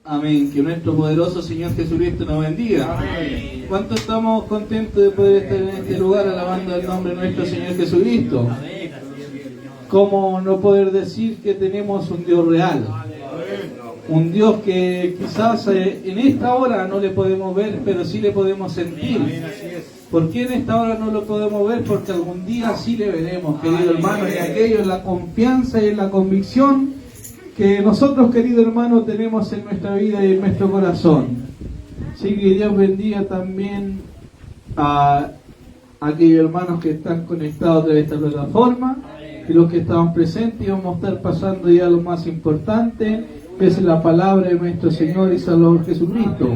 Amén. Que nuestro poderoso Señor Jesucristo nos bendiga. Amén. ¿Cuánto estamos contentos de poder estar en este lugar alabando el nombre de nuestro Señor Jesucristo? ¿Cómo no poder decir que tenemos un Dios real? Un Dios que quizás en esta hora no le podemos ver, pero sí le podemos sentir. ¿Por qué en esta hora no lo podemos ver? Porque algún día sí le veremos, querido hermano, y aquello es la confianza y en la convicción que nosotros, querido hermano, tenemos en nuestra vida y en nuestro corazón. Así que Dios bendiga también a aquellos hermanos que están conectados a través de esta plataforma y los que estaban presentes. Y vamos a estar pasando ya a lo más importante, que es la palabra de nuestro Señor y Salvador Jesucristo,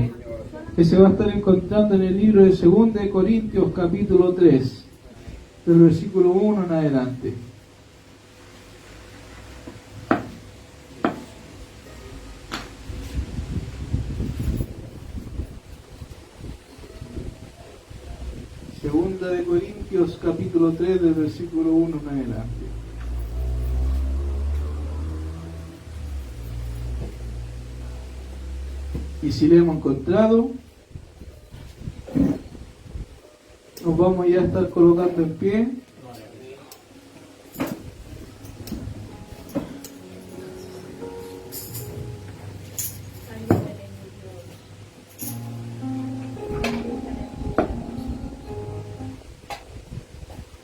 que se va a estar encontrando en el libro de 2 de Corintios capítulo 3, del versículo 1 en adelante. Segunda de Corintios capítulo 3 del versículo 1 en adelante. Y si le hemos encontrado, nos vamos ya a estar colocando en pie.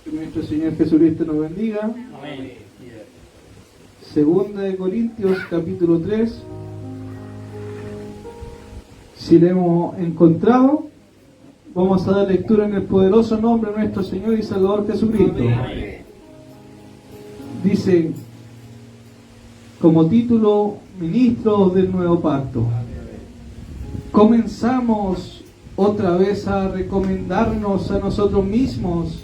Que nuestro Señor Jesucristo nos bendiga. Amén. Segunda de Corintios capítulo 3. Si le hemos encontrado, vamos a dar lectura en el poderoso nombre de nuestro Señor y Salvador Jesucristo. Dice, como título, ministros del nuevo pacto. Comenzamos otra vez a recomendarnos a nosotros mismos,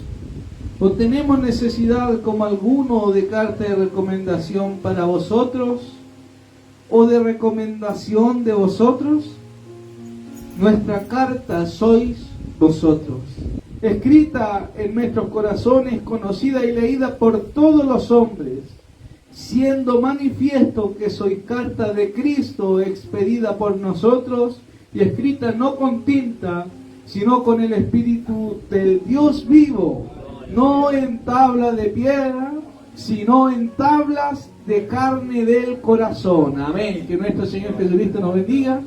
o tenemos necesidad como alguno de carta de recomendación para vosotros, o de recomendación de vosotros. Nuestra carta sois vosotros, escrita en nuestros corazones, conocida y leída por todos los hombres, siendo manifiesto que sois carta de Cristo, expedida por nosotros y escrita no con tinta, sino con el Espíritu del Dios vivo, no en tabla de piedra, sino en tablas de carne del corazón. Amén. Que nuestro Señor Jesucristo nos bendiga.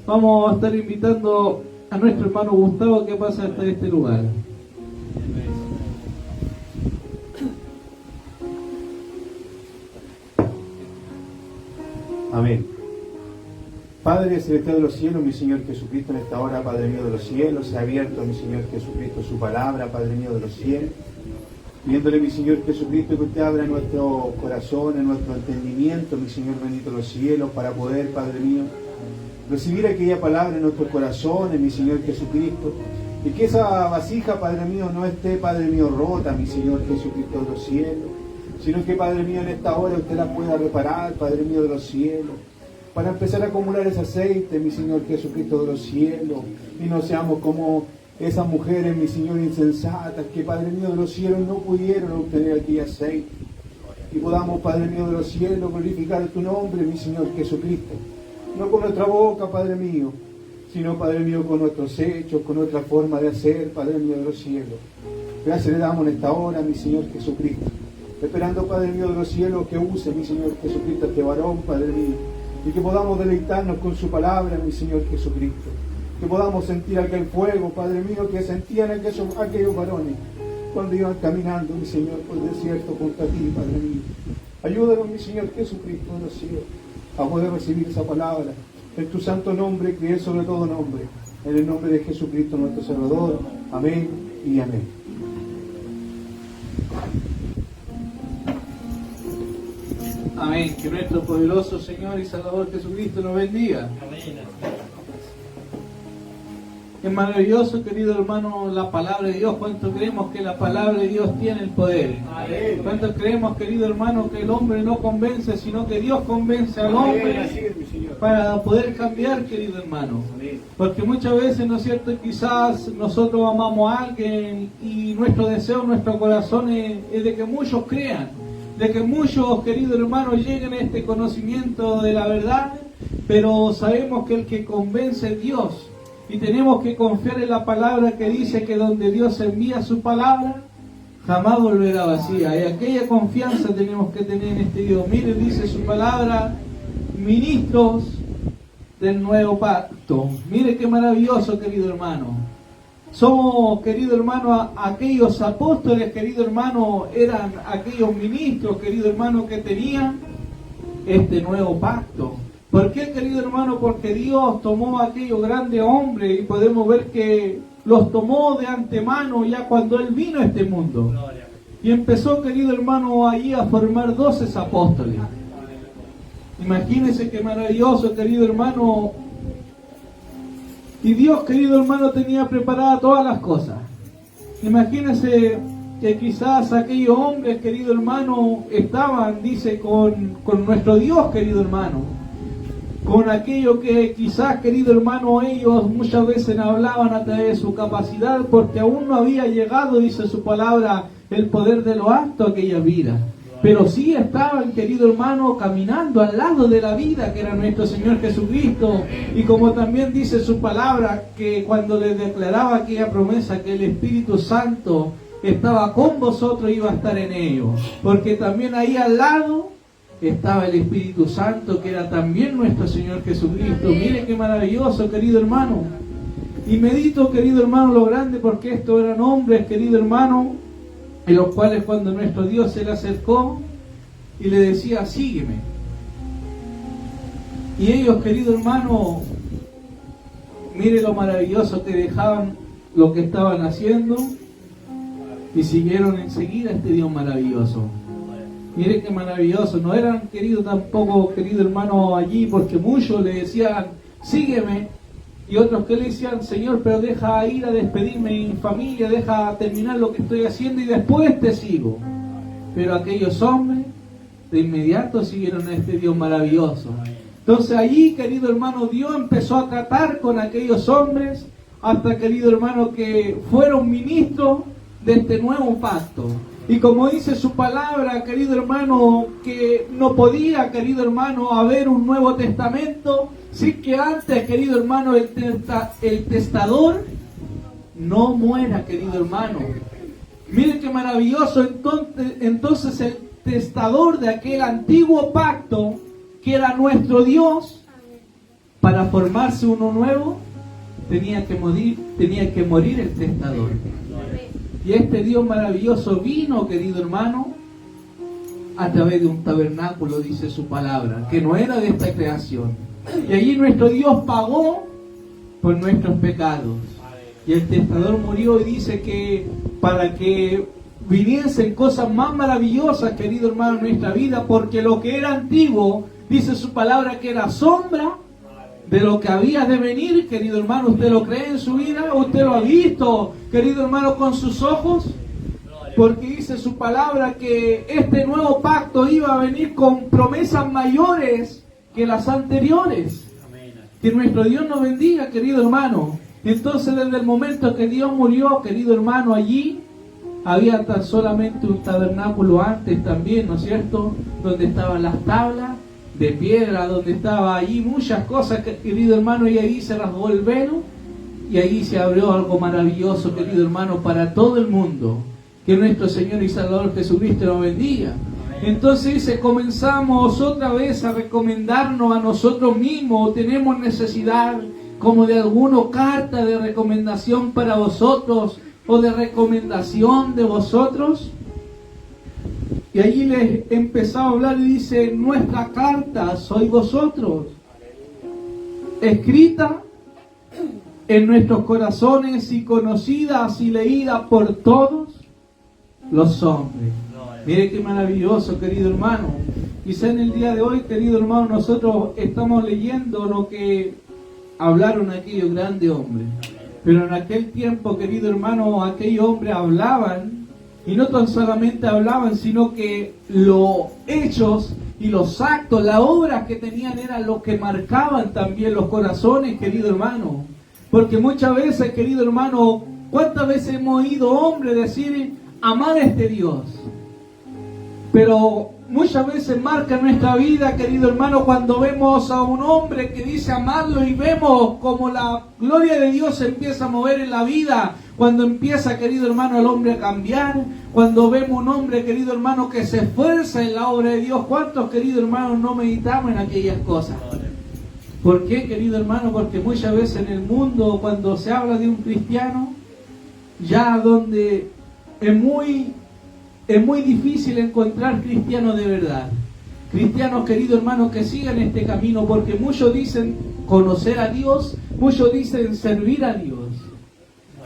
Vamos a estar invitando a nuestro hermano Gustavo que pasa hasta este lugar. Amén. Padre celestial de los cielos, mi Señor Jesucristo, en esta hora, Padre mío de los cielos, se ha abierto, mi Señor Jesucristo, su palabra, Padre mío de los cielos. Viéndole, mi Señor Jesucristo, que usted abra nuestro corazón, en nuestro entendimiento, mi Señor bendito de los cielos, para poder, Padre mío, recibir aquella palabra en nuestros corazones, mi Señor Jesucristo, y que esa vasija, Padre mío, no esté, Padre mío, rota, mi Señor Jesucristo de los cielos, sino que, Padre mío, en esta hora usted la pueda reparar, Padre mío de los cielos, para empezar a acumular ese aceite, mi Señor Jesucristo de los cielos, y no seamos como esas mujeres, mi Señor, insensatas, que, Padre mío de los cielos, no pudieron obtener aquel aceite, y podamos, Padre mío de los cielos, glorificar tu nombre, mi Señor Jesucristo, no con nuestra boca, Padre mío, sino, Padre mío, con nuestros hechos, con nuestra forma de hacer, Padre mío de los cielos. Gracias le damos en esta hora, mi Señor Jesucristo, esperando, Padre mío de los cielos, que use, mi Señor Jesucristo, este varón, Padre mío, y que podamos deleitarnos con su palabra, mi Señor Jesucristo, que podamos sentir aquel fuego, Padre mío, que sentían aquellos varones cuando iban caminando, mi Señor, por el desierto junto a ti, Padre mío. Ayúdanos, mi Señor Jesucristo de los cielos, a poder recibir esa palabra en tu santo nombre, que es sobre todo nombre, en el nombre de Jesucristo nuestro Salvador. Amén y amén. Amén. Que nuestro poderoso Señor y Salvador Jesucristo nos bendiga. Es maravilloso, querido hermano, la palabra de Dios. ¿Cuánto creemos que la palabra de Dios tiene el poder? ¿Cuánto creemos, querido hermano, que el hombre no convence, sino que Dios convence al hombre para poder cambiar, querido hermano? Porque muchas veces, ¿no es cierto?, quizás nosotros amamos a alguien y nuestro deseo, nuestro corazón es de que muchos crean, de que muchos, queridos hermanos, lleguen a este conocimiento de la verdad, pero sabemos que el que convence es Dios. Y tenemos que confiar en la palabra que dice que donde Dios envía su palabra, jamás volverá vacía. Y aquella confianza tenemos que tener en este Dios. Mire, dice su palabra, ministros del nuevo pacto. Mire qué maravilloso, querido hermano. Somos, querido hermano, aquellos apóstoles, querido hermano, eran aquellos ministros, querido hermano, que tenían este nuevo pacto. ¿Por qué, querido hermano? Porque Dios tomó a aquellos grandes hombres y podemos ver que los tomó de antemano ya cuando Él vino a este mundo. Y empezó, querido hermano, allí a formar 12 apóstoles. Imagínense qué maravilloso, querido hermano. Y Dios, querido hermano, tenía preparadas todas las cosas. Imagínense que quizás aquellos hombres, querido hermano, estaban, dice, con nuestro Dios, querido hermano. Con aquello que quizás, querido hermano, ellos muchas veces hablaban a través de su capacidad, porque aún no había llegado, dice su palabra, el poder de lo alto a aquella vida. Pero sí estaban, querido hermano, caminando al lado de la vida que era nuestro Señor Jesucristo. Y como también dice su palabra, que cuando les declaraba aquella promesa que el Espíritu Santo estaba con vosotros, iba a estar en ellos. Porque también ahí al lado estaba el Espíritu Santo, que era también nuestro Señor Jesucristo. Mire qué maravilloso, querido hermano. Y medito, querido hermano, lo grande, porque estos eran hombres, querido hermano, en los cuales cuando nuestro Dios se le acercó y le decía, sígueme. Y ellos, querido hermano, mire lo maravilloso, que dejaban lo que estaban haciendo y siguieron enseguida a este Dios maravilloso. Mire qué maravilloso. No eran, querido, tampoco, querido hermano, allí, porque muchos le decían, sígueme, y otros que le decían, Señor, pero deja ir a despedirme de mi familia, deja terminar lo que estoy haciendo y después te sigo. Pero aquellos hombres de inmediato siguieron a este Dios maravilloso. Entonces allí, querido hermano, Dios empezó a tratar con aquellos hombres hasta, querido hermano, que fueron ministros de este nuevo pacto. Y como dice su palabra, querido hermano, que no podía, querido hermano, haber un Nuevo Testamento sin que antes, querido hermano, el testador no muera, querido hermano. Miren qué maravilloso. Entonces el testador de aquel antiguo pacto, que era nuestro Dios, para formarse uno nuevo, tenía que morir el testador. Y este Dios maravilloso vino, querido hermano, a través de un tabernáculo, dice su palabra, que no era de esta creación. Y allí nuestro Dios pagó por nuestros pecados. Y el testador murió, y dice que para que viniesen cosas más maravillosas, querido hermano, en nuestra vida, porque lo que era antiguo, dice su palabra, que era sombra de lo que había de venir, querido hermano. ¿Usted lo cree en su vida? ¿Usted lo ha visto, querido hermano, con sus ojos? Porque dice su palabra que este nuevo pacto iba a venir con promesas mayores que las anteriores. Que nuestro Dios nos bendiga, querido hermano. Entonces, desde el momento que Dios murió, querido hermano, allí había tan solamente un tabernáculo antes también, ¿no es cierto? Donde estaban las tablas de piedra, donde estaba allí muchas cosas, querido hermano, y ahí se rasgó el velo y ahí se abrió algo maravilloso, querido hermano, para todo el mundo. Que nuestro Señor y Salvador Jesucristo nos bendiga. Entonces dice, comenzamos otra vez a recomendarnos a nosotros mismos. Tenemos necesidad como de alguna carta de recomendación para vosotros o de recomendación de vosotros. Y allí les empezó a hablar y dice, nuestra carta sois vosotros, escrita en nuestros corazones y conocida y leída por todos los hombres. Mire qué maravilloso, querido hermano. Quizá en el día de hoy, querido hermano, nosotros estamos leyendo lo que hablaron aquellos grandes hombres. Pero en aquel tiempo, querido hermano, aquellos hombres hablaban. Y no tan solamente hablaban, sino que los hechos y los actos, las obras que tenían eran los que marcaban también los corazones, querido hermano. Porque muchas veces, querido hermano, ¿cuántas veces hemos oído hombres decir, amar a este Dios? Pero muchas veces marca nuestra vida, querido hermano, cuando vemos a un hombre que dice amarlo y vemos como la gloria de Dios se empieza a mover en la vida, cuando empieza, querido hermano, el hombre a cambiar, cuando vemos un hombre, querido hermano, que se esfuerza en la obra de Dios. ¿Cuántos, querido hermano, no meditamos en aquellas cosas? ¿Por qué, querido hermano? Porque muchas veces en el mundo, cuando se habla de un cristiano, ya donde es muy difícil encontrar cristianos de verdad. Cristianos, querido hermano, que sigan este camino, porque muchos dicen conocer a Dios, muchos dicen servir a Dios.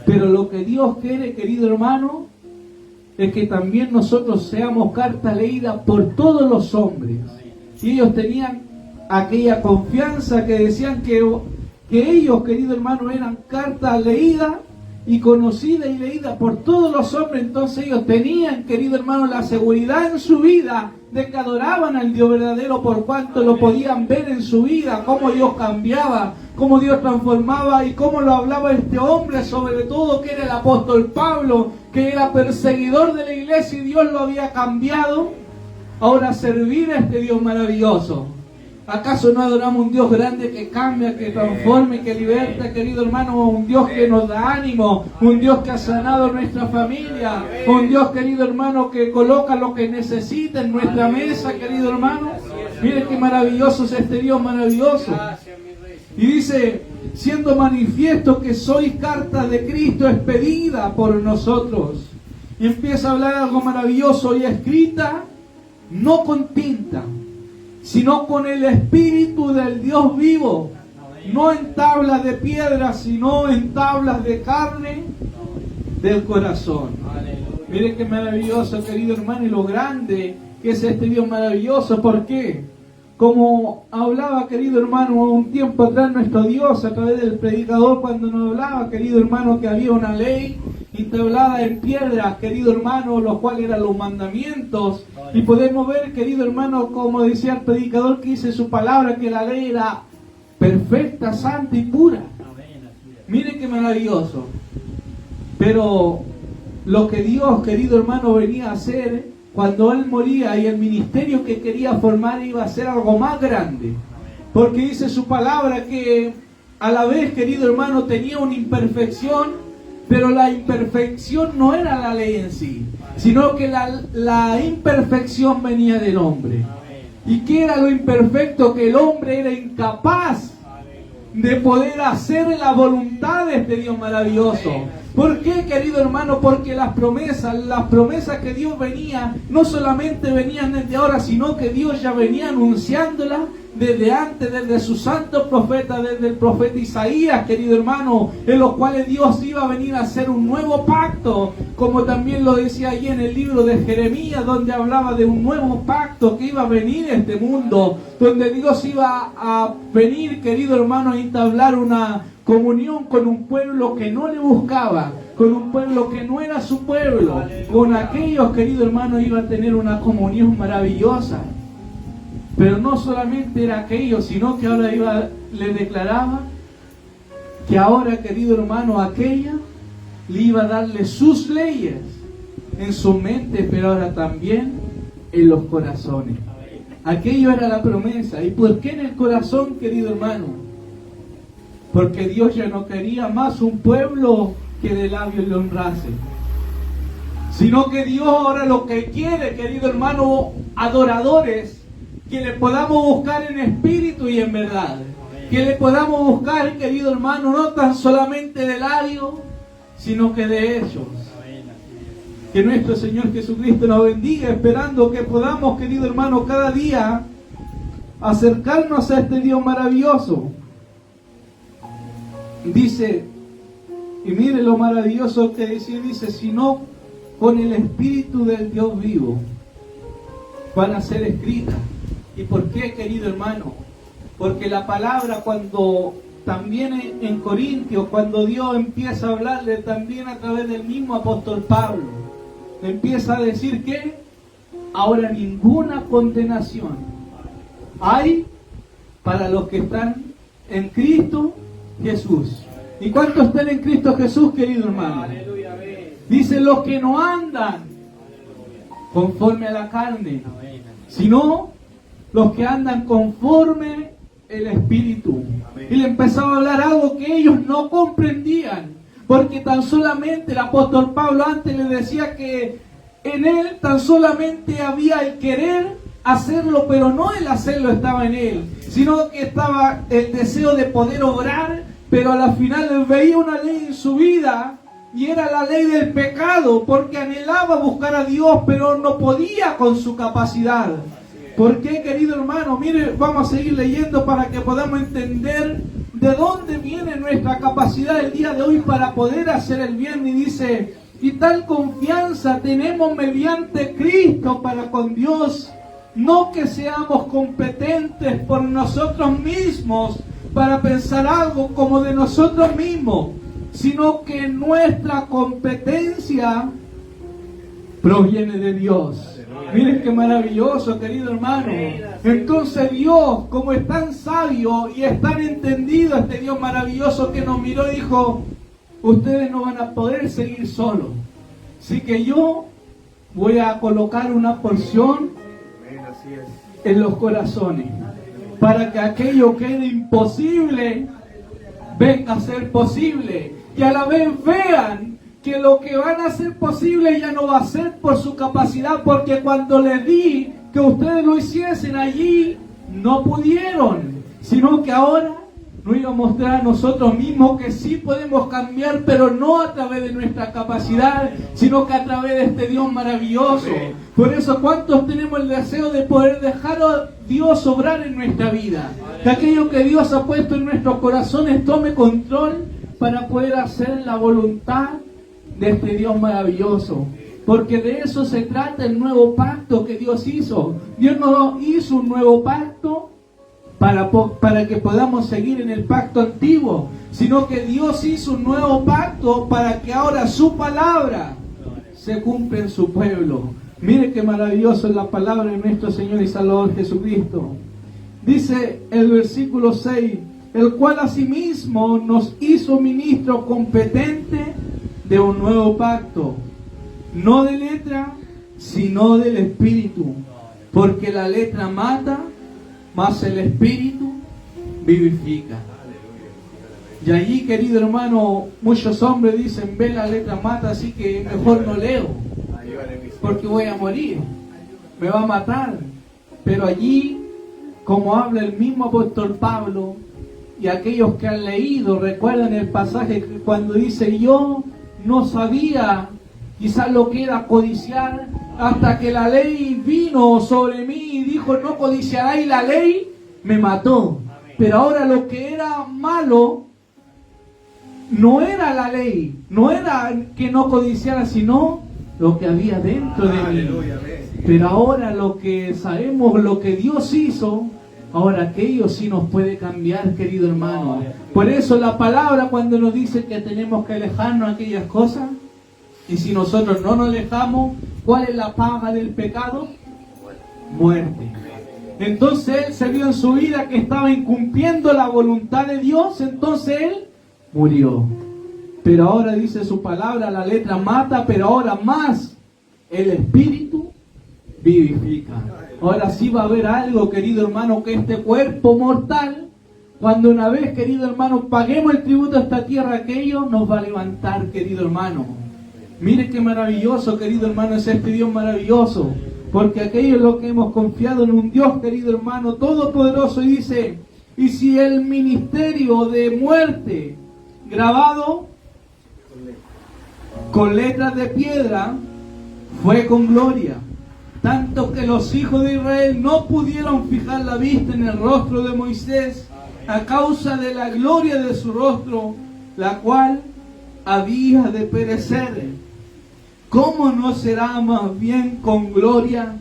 Pero lo que Dios quiere, querido hermano, es que también nosotros seamos carta leída por todos los hombres. Y ellos tenían aquella confianza que decían que ellos, querido hermano, eran carta leída y conocida y leída por todos los hombres. Entonces ellos tenían, querido hermano, la seguridad en su vida de que adoraban al Dios verdadero, por cuanto lo podían ver en su vida, cómo Dios cambiaba, cómo Dios transformaba y cómo lo hablaba este hombre, sobre todo que era el apóstol Pablo, que era perseguidor de la iglesia y Dios lo había cambiado. Ahora servir a este Dios maravilloso. ¿Acaso no adoramos un Dios grande que cambia, que transforma, que liberta, querido hermano? Un Dios que nos da ánimo, un Dios que ha sanado nuestra familia, un Dios, querido hermano, que coloca lo que necesita en nuestra mesa, querido hermano. Mire qué maravilloso es este Dios maravilloso. Y dice, siendo manifiesto que sois carta de Cristo expedida por nosotros. Y empieza a hablar algo maravilloso, y escrita no con tinta, sino con el Espíritu del Dios vivo, no en tablas de piedra, sino en tablas de carne del corazón. Mire qué maravilloso, querido hermano, y lo grande que es este Dios maravilloso. ¿Por qué? Como hablaba, querido hermano, un tiempo atrás nuestro Dios a través del predicador, cuando nos hablaba, querido hermano, que había una ley entablada en piedras, querido hermano, los cuales eran los mandamientos. Y podemos ver, querido hermano, como decía el predicador que dice su palabra, que la ley era perfecta, santa y pura. Mire qué maravilloso. Pero lo que Dios, querido hermano, venía a hacer cuando Él moría, y el ministerio que quería formar iba a ser algo más grande. Porque dice su palabra que a la vez, querido hermano, tenía una imperfección, pero la imperfección no era la ley en sí, sino que la imperfección venía del hombre. ¿Y qué era lo imperfecto? Que el hombre era incapaz de poder hacer la voluntad de este Dios maravilloso. ¿Por qué, querido hermano? Porque las promesas que Dios venía, no solamente venían desde ahora, sino que Dios ya venía anunciándolas desde antes, desde sus santos profetas, desde el profeta Isaías, querido hermano, en los cuales Dios iba a venir a hacer un nuevo pacto, como también lo decía allí en el libro de Jeremías, donde hablaba de un nuevo pacto que iba a venir a este mundo, donde Dios iba a venir, querido hermano, a entablar una comunión con un pueblo que no le buscaba, con un pueblo que no era su pueblo. Con aquellos, querido hermano, iba a tener una comunión maravillosa. Pero no solamente era aquello, sino que ahora le declaraba que ahora, querido hermano, aquella le iba a darle sus leyes en su mente, pero ahora también en los corazones. Aquello era la promesa. ¿Y por qué en el corazón, querido hermano? Porque Dios ya no quería más un pueblo que de labios le honrase, sino que Dios ahora lo que quiere, querido hermano, adoradores, que le podamos buscar en espíritu y en verdad. Que le podamos buscar, querido hermano, no tan solamente de labios, sino que de hechos. Que nuestro Señor Jesucristo nos bendiga, esperando que podamos, querido hermano, cada día acercarnos a este Dios maravilloso. Dice, y mire lo maravilloso que dice, sino con el Espíritu del Dios vivo van a ser escritas. ¿Y por qué, querido hermano? Porque la palabra, cuando también en Corintios, cuando Dios empieza a hablarle también a través del mismo apóstol Pablo, le empieza a decir que ahora ninguna condenación hay para los que están en Cristo Jesús. ¿Y cuántos están en Cristo Jesús, querido hermano? Dice, los que no andan conforme a la carne, sino los que andan conforme el Espíritu. Y le empezaba a hablar algo que ellos no comprendían, porque tan solamente el apóstol Pablo antes le decía que en él tan solamente había el querer hacerlo, pero no el hacerlo estaba en él, sino que estaba el deseo de poder obrar, pero a la final él veía una ley en su vida y era la ley del pecado, porque anhelaba buscar a Dios, pero no podía con su capacidad. ¿Por qué, querido hermano? Mire, vamos a seguir leyendo para que podamos entender de dónde viene nuestra capacidad el día de hoy para poder hacer el bien. Y dice, y tal confianza tenemos mediante Cristo para con Dios, no que seamos competentes por nosotros mismos para pensar algo como de nosotros mismos, sino que nuestra competencia proviene de Dios. Miren qué maravilloso, querido hermano. Entonces Dios, como es tan sabio y es tan entendido, este Dios maravilloso que nos miró y dijo, ustedes no van a poder seguir solos. Así que yo voy a colocar una porción en los corazones, para que aquello que era imposible venga a ser posible, y a la vez vean que lo que van a ser posible ya no va a ser por su capacidad, porque cuando les di que ustedes lo hiciesen allí, no pudieron, sino que ahora nos iba a mostrar a nosotros mismos que sí podemos cambiar, pero no a través de nuestra capacidad, sino que a través de este Dios maravilloso. Por eso, ¿cuántos tenemos el deseo de poder dejar a Dios obrar en nuestra vida? Que aquello que Dios ha puesto en nuestros corazones tome control para poder hacer la voluntad de este Dios maravilloso. Porque de eso se trata el nuevo pacto que Dios hizo. Dios no hizo un nuevo pacto para que podamos seguir en el pacto antiguo, sino que Dios hizo un nuevo pacto para que ahora su palabra se cumpla en su pueblo. Mire qué maravilloso es la palabra de nuestro Señor y Salvador Jesucristo. Dice el versículo 6, el cual asimismo nos hizo ministros competentes de un nuevo pacto, no de letra, sino del Espíritu, porque la letra mata, mas el Espíritu vivifica. Y allí, querido hermano, muchos hombres dicen, ve, la letra mata, así que mejor no leo, porque voy a morir, me va a matar. Pero allí, como habla el mismo apóstol Pablo, y aquellos que han leído, recuerdan el pasaje cuando dice, yo no sabía quizás lo que era codiciar, hasta que la ley vino sobre mí y dijo, no codiciarás, y la ley me mató. Pero ahora lo que era malo no era la ley, no era que no codiciara, sino lo que había dentro de mí. Pero ahora lo que sabemos, lo que Dios hizo, ahora aquello sí nos puede cambiar, querido hermano. Por eso la palabra, cuando nos dice que tenemos que alejarnos de aquellas cosas, y si nosotros no nos alejamos, ¿cuál es la paga del pecado? Muerte. Entonces él se vio en su vida que estaba incumpliendo la voluntad de Dios, entonces él murió. Pero ahora dice su palabra, la letra mata, pero ahora más el Espíritu vivifica. Ahora sí va a haber algo, querido hermano, que este cuerpo mortal, cuando una vez, querido hermano, paguemos el tributo a esta tierra, aquello nos va a levantar, querido hermano. Mire qué maravilloso, querido hermano, es este Dios maravilloso, porque aquello es lo que hemos confiado en un Dios, querido hermano, todopoderoso. Y dice, y si el ministerio de muerte grabado con letras de piedra fue con gloria, tanto que los hijos de Israel no pudieron fijar la vista en el rostro de Moisés a causa de la gloria de su rostro, la cual había de perecer, ¿cómo no será más bien con gloria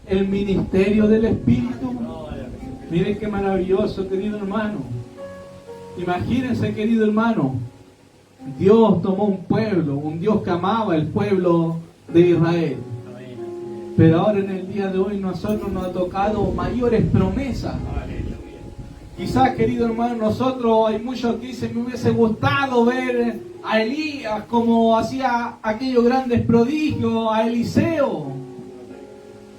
el ministerio del Espíritu? Miren qué maravilloso, querido hermano. Imagínense, querido hermano, Dios tomó un pueblo, un Dios que amaba el pueblo de Israel. Pero ahora en el día de hoy nosotros nos ha tocado mayores promesas. Quizás, querido hermano, nosotros, hay muchos que dicen, me hubiese gustado ver a Elías como hacía aquellos grandes prodigios, a Eliseo.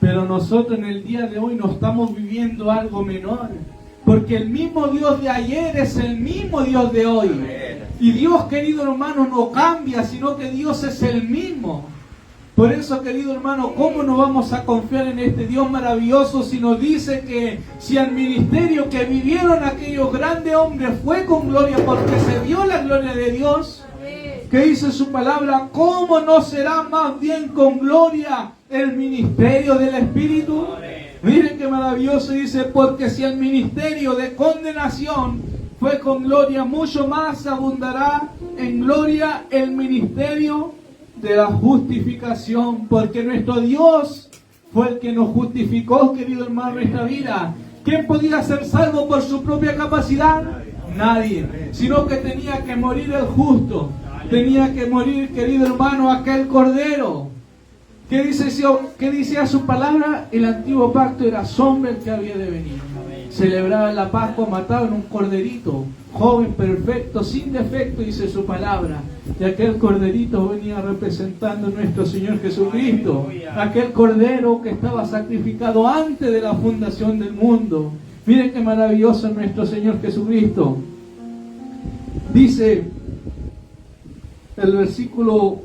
Pero nosotros en el día de hoy no estamos viviendo algo menor. Porque el mismo Dios de ayer es el mismo Dios de hoy. Y Dios, querido hermano, no cambia, sino que Dios es el mismo. Por eso, querido hermano, ¿cómo no vamos a confiar en este Dios maravilloso si nos dice que si el ministerio que vivieron aquellos grandes hombres fue con gloria porque se vio la gloria de Dios? ¿Qué dice su palabra? ¿Cómo no será más bien con gloria el ministerio del Espíritu? Miren qué maravilloso, dice, porque si el ministerio de condenación fue con gloria, mucho más abundará en gloria el ministerio de la justificación, porque nuestro Dios fue el que nos justificó, querido hermano, nuestra vida. ¿Quién podía ser salvo por su propia capacidad? Nadie, sino que tenía que morir el justo, tenía que morir, querido hermano, aquel cordero. ¿Qué dice a su palabra? El antiguo pacto era sombra el que había de venir. Celebraban la Pascua, mataban un corderito, joven, perfecto, sin defecto, dice su palabra. Y aquel corderito venía representando a nuestro Señor Jesucristo. Aquel cordero que estaba sacrificado antes de la fundación del mundo. Miren qué maravilloso es nuestro Señor Jesucristo. Dice el versículo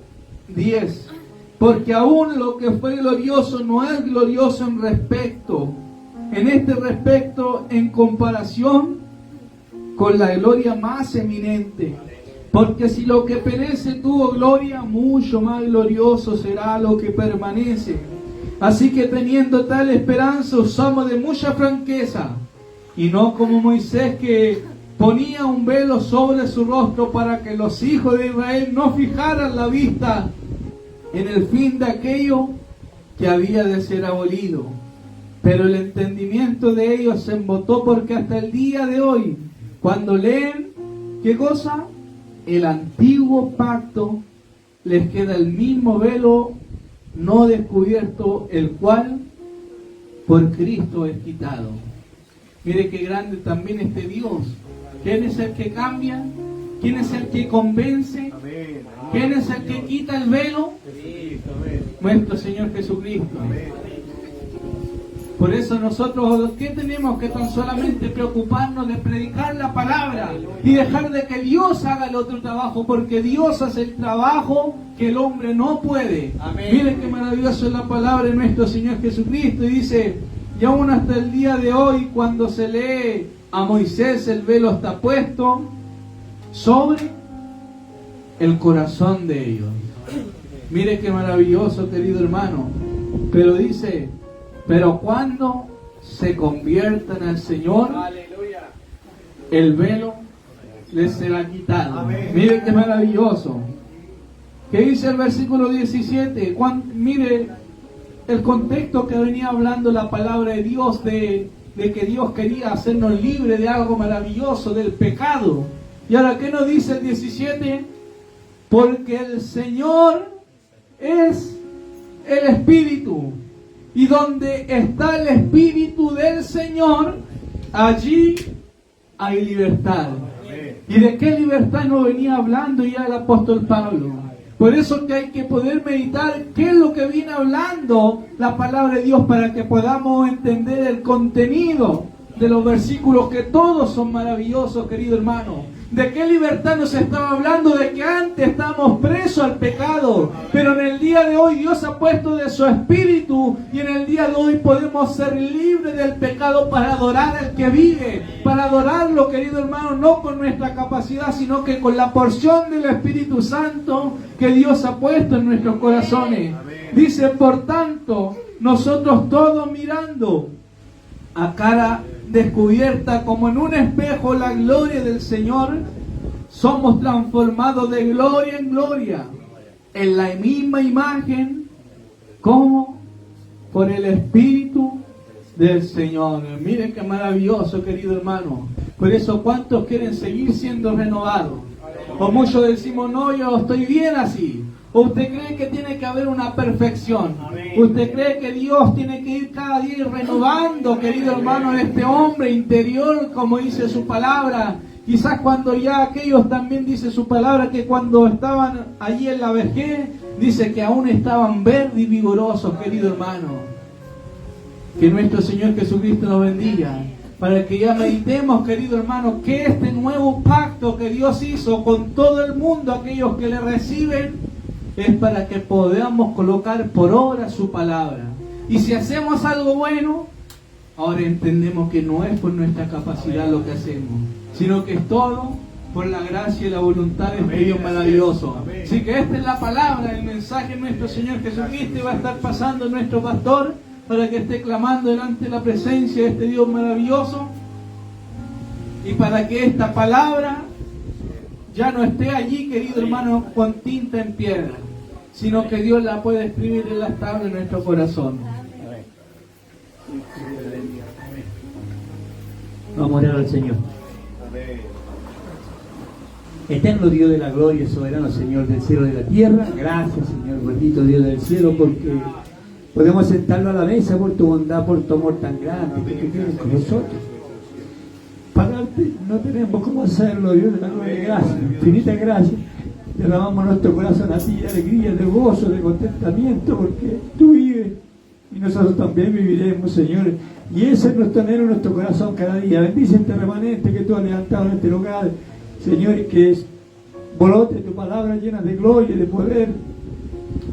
10. Porque aún lo que fue glorioso no es glorioso en este respecto, en comparación con la gloria más eminente. Porque si lo que perece tuvo gloria, mucho más glorioso será lo que permanece. Así que teniendo tal esperanza, usamos de mucha franqueza, y no como Moisés, que ponía un velo sobre su rostro para que los hijos de Israel no fijaran la vista en el fin de aquello que había de ser abolido. Pero el entendimiento de ellos se embotó, porque hasta el día de hoy, cuando leen, ¿qué cosa? El antiguo pacto, les queda el mismo velo no descubierto, el cual por Cristo es quitado. Mire qué grande también este Dios. ¿Quién es el que cambia? ¿Quién es el que convence? ¿Quién es el que quita el velo? Nuestro Señor Jesucristo. Por eso nosotros, ¿qué tenemos que tan solamente preocuparnos de predicar la palabra y dejar de que Dios haga el otro trabajo? Porque Dios hace el trabajo que el hombre no puede. Miren qué maravilloso es la palabra de nuestro Señor Jesucristo. Y dice, y aún hasta el día de hoy, cuando se lee a Moisés, el velo está puesto sobre el corazón de ellos. Mire qué maravilloso, querido hermano. Pero dice, pero cuando se conviertan al Señor, el velo les será quitado. Mire qué maravilloso. ¿Qué dice el versículo 17? Mire el contexto que venía hablando la palabra de Dios, de que Dios quería hacernos libres de algo maravilloso, del pecado. Y ahora, ¿qué nos dice el 17? Porque el Señor es el Espíritu, y donde está el Espíritu del Señor, allí hay libertad. ¿Y de qué libertad nos venía hablando ya el apóstol Pablo? Por eso que hay que poder meditar qué es lo que viene hablando la palabra de Dios, para que podamos entender el contenido de los versículos, que todos son maravillosos, querido hermano. ¿De qué libertad nos estaba hablando? De que antes estábamos presos al pecado, pero en el día de hoy Dios ha puesto de su Espíritu, y en el día de hoy podemos ser libres del pecado para adorar al que vive, para adorarlo, querido hermano, no con nuestra capacidad, sino que con la porción del Espíritu Santo que Dios ha puesto en nuestros corazones. Dice, por tanto, nosotros todos mirando a cara descubierta como en un espejo la gloria del Señor, somos transformados de gloria en gloria en la misma imagen, como por el Espíritu del Señor. Miren qué maravilloso, querido hermano. Por eso, ¿cuántos quieren seguir siendo renovados? O muchos decimos, no, yo estoy bien así. ¿O usted cree que tiene que haber una perfección? ¿Usted cree que Dios tiene que ir cada día renovando, querido hermano, en este hombre interior, como dice su palabra? Quizás cuando ya aquellos, también dice su palabra, que cuando estaban allí en la vejez, dice que aún estaban verdes y vigorosos, querido hermano. Que nuestro Señor Jesucristo nos bendiga, para que ya meditemos, querido hermano, que este nuevo pacto que Dios hizo con todo el mundo, aquellos que le reciben, es para que podamos colocar por obra su palabra. Y si hacemos algo bueno, ahora entendemos que no es por nuestra capacidad lo que hacemos, sino que es todo por la gracia y la voluntad de este Dios maravilloso. Así que esta es la palabra, el mensaje de nuestro Señor Jesucristo, y va a estar pasando nuestro pastor para que esté clamando delante de la presencia de este Dios maravilloso, y para que esta palabra ya no esté allí, querido hermano, con tinta en piedra, sino que Dios la puede escribir en las tablas de nuestro corazón. Vamos a orar al Señor. Eterno Dios de la gloria, soberano Señor del cielo y de la tierra, gracias Señor, bendito Dios del cielo, porque podemos sentarlo a la mesa por tu bondad, por tu amor tan grande que tú tienes con nosotros. Pagarte no tenemos cómo hacerlo, Dios de la gloria, gracias, infinita gracia. Derramamos nuestro corazón a ti de alegría, de gozo, de contentamiento, porque tú vives y nosotros también viviremos, Señor. Y ese es nuestro anhelo en nuestro corazón cada día. Bendice este remanente que tú has levantado en este lugar, Señor, y que es brote tu palabra llena de gloria y de poder,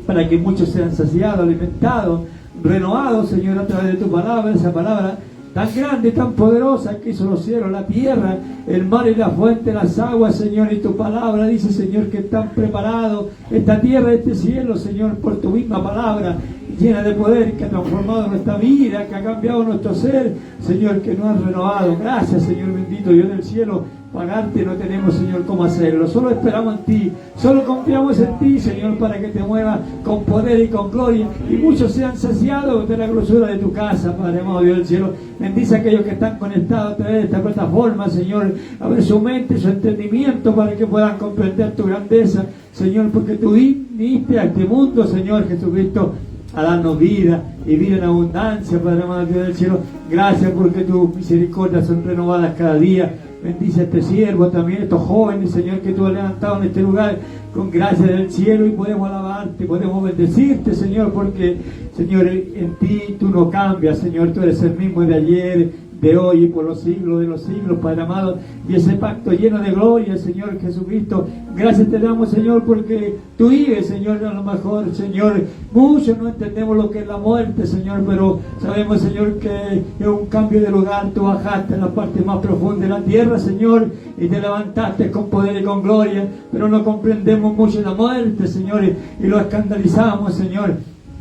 para que muchos sean saciados, alimentados, renovados, Señor, a través de tu palabra, esa palabra tan grande, tan poderosa que hizo los cielos, la tierra, el mar y la fuente, las aguas, Señor, y tu palabra dice, Señor, que están preparados esta tierra, este cielo, Señor, por tu misma palabra, llena de poder, que ha transformado nuestra vida, que ha cambiado nuestro ser, Señor, que nos ha renovado. Gracias, Señor bendito, Dios del cielo. Pagarte no tenemos, Señor, cómo hacerlo. Solo esperamos en ti, solo confiamos en ti, Señor, para que te muevas con poder y con gloria, y muchos sean saciados de la grosura de tu casa, Padre amado Dios del cielo. Bendice a aquellos que están conectados a través de esta plataforma, Señor. Abre su mente, su entendimiento, para que puedan comprender tu grandeza, Señor, porque tú viniste a este mundo, Señor Jesucristo, a darnos vida y vida en abundancia, Padre amado Dios del cielo. Gracias porque tus misericordias son renovadas cada día. Bendice a este siervo, también a estos jóvenes, Señor, que tú has levantado en este lugar con gracia del cielo, y podemos alabarte, podemos bendecirte, Señor, porque, Señor, en ti tú no cambias, Señor, tú eres el mismo de ayer, de hoy y por los siglos de los siglos, Padre amado, y ese pacto lleno de gloria, Señor Jesucristo. Gracias te damos, Señor, porque tú vives, Señor, a lo mejor, Señor, muchos no entendemos lo que es la muerte, Señor, pero sabemos, Señor, que es un cambio de lugar. Tú bajaste en la parte más profunda de la tierra, Señor, y te levantaste con poder y con gloria, pero no comprendemos mucho la muerte, Señor, y lo escandalizamos, Señor.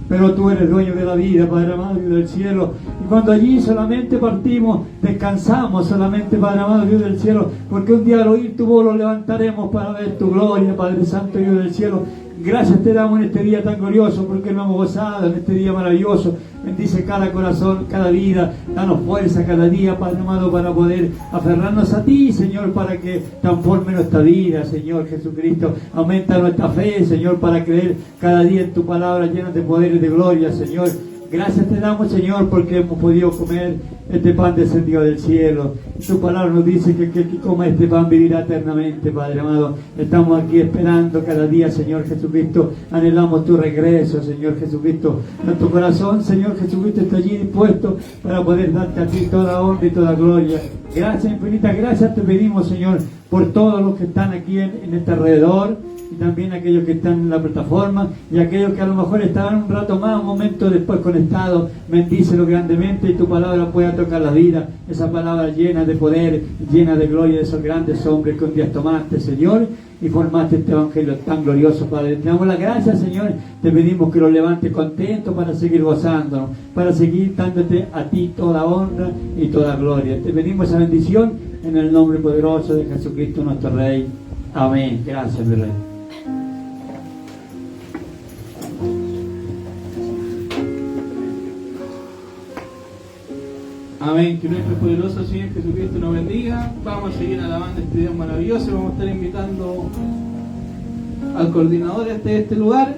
Pero tú eres dueño de la vida, Padre amado Dios del cielo. Y cuando allí solamente partimos, descansamos solamente, Padre amado Dios del cielo, porque un día al oír tu voz lo levantaremos para ver tu gloria, Padre Santo Dios del cielo. Gracias te damos en este día tan glorioso, porque nos hemos gozado en este día maravilloso. Bendice cada corazón, cada vida, danos fuerza cada día, Padre amado, para poder aferrarnos a ti, Señor, para que transforme nuestra vida, Señor Jesucristo. Aumenta nuestra fe, Señor, para creer cada día en tu palabra llena de poder y de gloria, Señor. Gracias te damos, Señor, porque hemos podido comer este pan descendido del cielo. Tu palabra nos dice que el que coma este pan vivirá eternamente, Padre amado. Estamos aquí esperando cada día, Señor Jesucristo. Anhelamos tu regreso, Señor Jesucristo. Nuestro corazón, Señor Jesucristo, está allí dispuesto para poder darte a ti toda honra y toda gloria. Gracias, infinitas gracias te pedimos, Señor, por todos los que están aquí en este alrededor, y también aquellos que están en la plataforma, y aquellos que a lo mejor estarán un rato más, un momento después conectados. Bendícelo grandemente, y tu palabra pueda tocar la vida, esa palabra llena de poder, llena de gloria, de esos grandes hombres que un día tomaste, Señor, y formaste este evangelio tan glorioso, Padre. Te damos las gracias, Señor. Te pedimos que lo levantes contento para seguir gozándonos, para seguir dándote a ti toda honra y toda gloria. Te pedimos esa bendición en el nombre poderoso de Jesucristo nuestro Rey. Amén. Gracias, mi Rey. Amén. Que nuestro poderoso Señor Jesucristo nos bendiga. Vamos a seguir alabando este Dios maravilloso. Vamos a estar invitando al coordinador de este lugar.